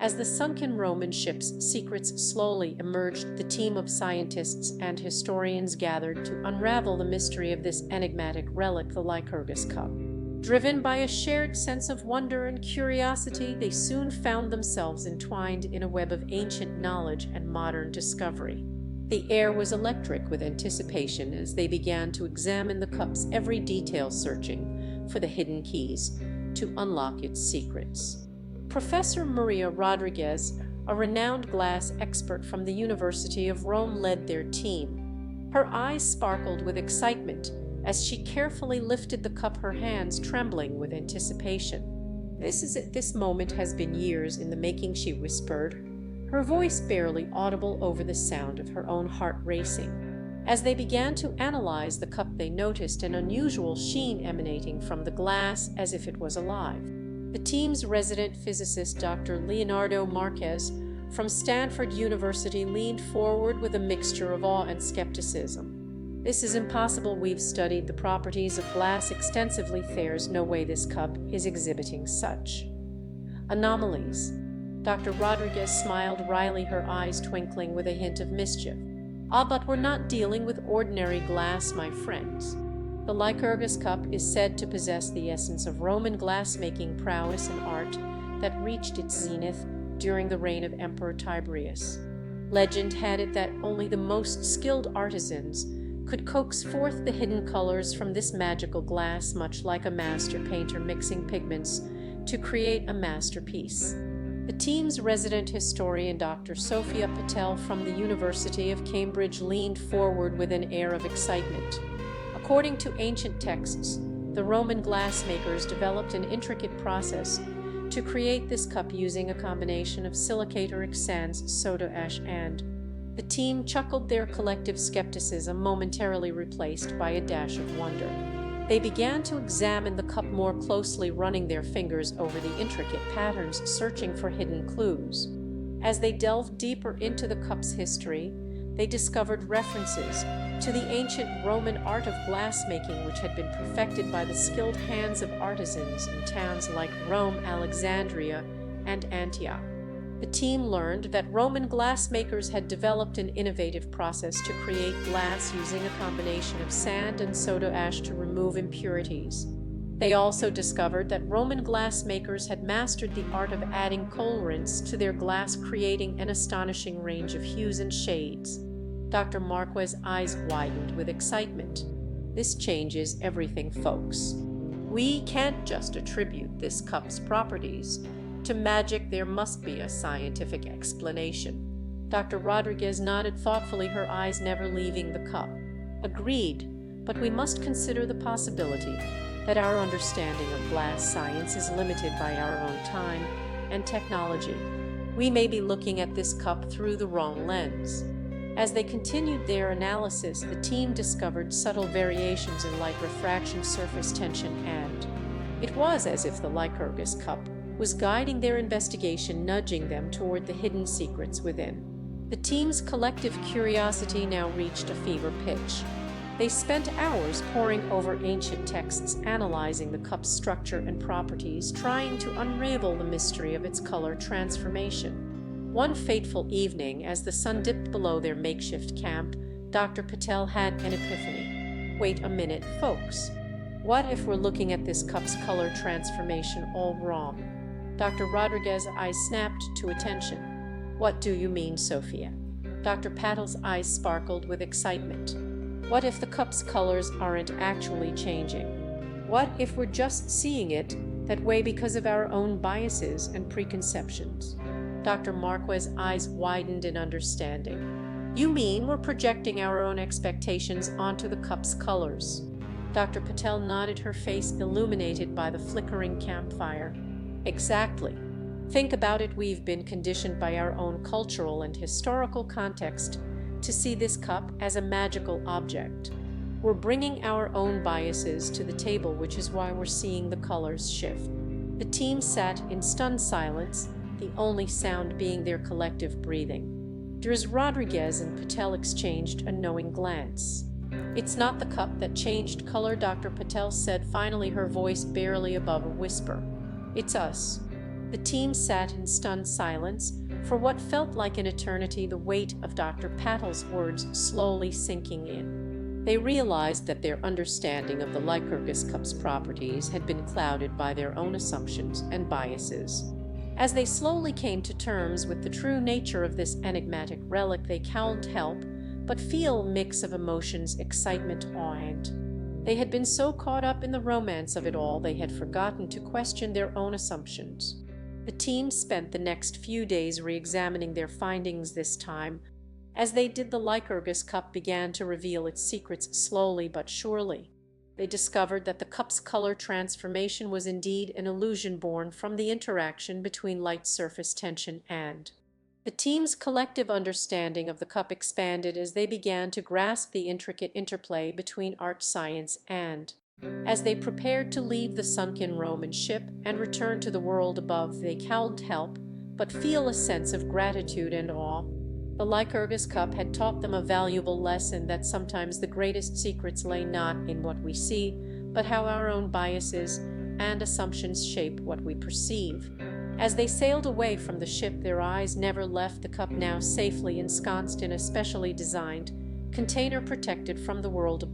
As the sunken Roman ship's secrets slowly emerged, the team of scientists and historians gathered to unravel the mystery of this enigmatic relic, the Lycurgus cup. Driven by a shared sense of wonder and curiosity, they soon found themselves entwined in a web of ancient knowledge and modern discovery. The air was electric with anticipation as they began to examine the cup's every detail, searching for the hidden keys to unlock its secrets. Professor Maria Rodriguez, a renowned glass expert from the University of Rome, led their team. Her eyes sparkled with excitement as she carefully lifted the cup, her hands trembling with anticipation. This moment has been years in the making," she whispered, her voice barely audible over the sound of her own heart racing. As they began to analyze the cup, they noticed an unusual sheen emanating from the glass, as if it was alive. The team's resident physicist, Dr. Leonardo Marquez, from Stanford University, leaned forward with a mixture of awe and skepticism. "This is impossible. We've studied the properties of glass extensively. There's no way this cup is exhibiting such anomalies." Dr. Rodriguez smiled wryly, her eyes twinkling with a hint of mischief. "Ah, but we're not dealing with ordinary glass, my friends. The Lycurgus cup is said to possess the essence of Roman glassmaking prowess and art that reached its zenith during the reign of Emperor Tiberius. Legend had it that only the most skilled artisans could coax forth the hidden colors from this magical glass, much like a master painter mixing pigments to create a masterpiece." The team's resident historian, Dr. Sophia Patel from the University of Cambridge, leaned forward with an air of excitement. According to ancient texts, the Roman glassmakers developed an intricate process to create this cup using a combination of silicatoric sands, soda ash, and the team chuckled, their collective skepticism momentarily replaced by a dash of wonder. They began to examine the cup more closely, running their fingers over the intricate patterns, searching for hidden clues. As they delved deeper into the cup's history, they discovered references to the ancient Roman art of glassmaking, which had been perfected by the skilled hands of artisans in towns like Rome, Alexandria, and Antioch. The team learned that Roman glassmakers had developed an innovative process to create glass using a combination of sand and soda ash to remove impurities. They also discovered that Roman glassmakers had mastered the art of adding colorants to their glass, creating an astonishing range of hues and shades. Dr. Marquez's eyes widened with excitement. "This changes everything, folks. We can't just attribute this cup's properties to magic. There must be a scientific explanation." Dr. Rodriguez nodded thoughtfully, her eyes never leaving the cup. "Agreed, but we must consider the possibility that our understanding of glass science is limited by our own time and technology. We may be looking at this cup through the wrong lens." As they continued their analysis, the team discovered subtle variations in light refraction, surface tension, and it was as if the Lycurgus cup was guiding their investigation, nudging them toward the hidden secrets within. The team's collective curiosity now reached a fever pitch. They spent hours poring over ancient texts, analyzing the cup's structure and properties, trying to unravel the mystery of its color transformation. One fateful evening, as the sun dipped below their makeshift camp, Dr. Patel had an epiphany. "Wait a minute, folks. What if we're looking at this cup's color transformation all wrong?" Dr. Rodriguez's eyes snapped to attention. "What do you mean, Sophia?" Dr. Patel's eyes sparkled with excitement. "What if the cup's colors aren't actually changing? What if we're just seeing it that way because of our own biases and preconceptions?" Dr. Marquez's eyes widened in understanding. "You mean we're projecting our own expectations onto the cup's colors?" Dr. Patel nodded, her face illuminated by the flickering campfire. "Exactly. Think about it. We've been conditioned by our own cultural and historical context to see this cup as a magical object. We're bringing our own biases to the table, which is why we're seeing the colors shift." The team sat in stunned silence, the only sound being their collective breathing. Drs. Rodriguez and Patel exchanged a knowing glance. "It's not the cup that changed color," Dr. Patel said finally, her voice barely above a whisper. "It's us. The team sat in stunned silence. For what felt like an eternity, the weight of Dr. Patil's words slowly sinking in. They realized that their understanding of the Lycurgus cup's properties had been clouded by their own assumptions and biases. As they slowly came to terms with the true nature of this enigmatic relic, they can't help but feel a mix of emotions, excitement, awe, and they had been so caught up in the romance of it all they had forgotten to question their own assumptions. The team spent the next few days re-examining their findings. This time, as they did, the Lycurgus cup began to reveal its secrets slowly but surely. They discovered that the cup's color transformation was indeed an illusion born from the interaction between light surface tension and the team's collective understanding of the cup expanded as they began to grasp the intricate interplay between art, science, and as they prepared to leave the sunken Roman ship and return to the world above, they can't help but feel a sense of gratitude and awe. The Lycurgus cup had taught them a valuable lesson, that sometimes the greatest secrets lay not in what we see, but how our own biases and assumptions shape what we perceive. As they sailed away from the ship, their eyes never left the cup, now safely ensconced in a specially designed container protected from the world above.